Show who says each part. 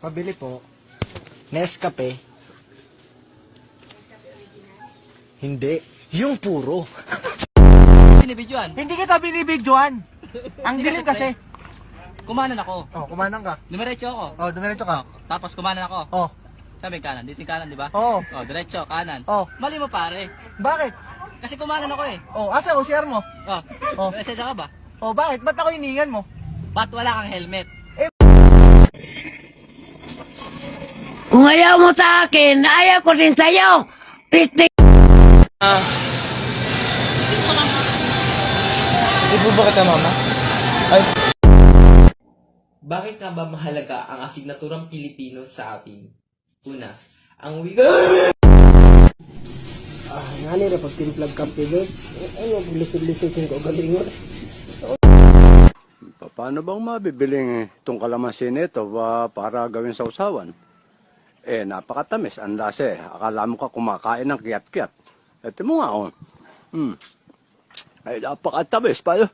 Speaker 1: Pabili po. Nescafe. Hindi. Yung puro.
Speaker 2: Binibidyoan.
Speaker 1: Hindi kita binibidyoan. Ang dilim kasi.
Speaker 2: Kumanan ako.
Speaker 1: Oh, kumanang ka.
Speaker 2: Dumiretso ako.
Speaker 1: Oh, dumiretso ka.
Speaker 2: Tapos kumanan ako.
Speaker 1: Oh,
Speaker 2: Sabi kanan. Dito yung kanan, di ba?
Speaker 1: Oo.
Speaker 2: Oh, diretso, kanan.
Speaker 1: Oh.
Speaker 2: Mali mo pare.
Speaker 1: Bakit?
Speaker 2: Kasi kumanan ako eh.
Speaker 1: Oh, asa o share mo?
Speaker 2: Oh.
Speaker 1: Oh.
Speaker 2: Presensya ka ba?
Speaker 1: Oh, bakit? Ba't ako hiningan mo?
Speaker 2: Ba't wala kang helmet?
Speaker 3: Kung ayaw mo sa akin, ayaw ko din sa'yo. Pistik.
Speaker 1: Hindi po ba kita, mama? Ay,
Speaker 4: Bakit nga ba mahalaga ang asignaturang Pilipino sa atin? Una, ang wika...
Speaker 1: nani na pagtimplag kape, guys. Ano, lisod-lisodin ko galingon.
Speaker 5: Paano bang mabibiling itong kalamansi nito para gawin sa usawan? Napakatamis, ang lasa eh. Akala mo ka kumakain ng kiyat-kiyat. Ito mo nga, oh. Ay, napakatamis pa.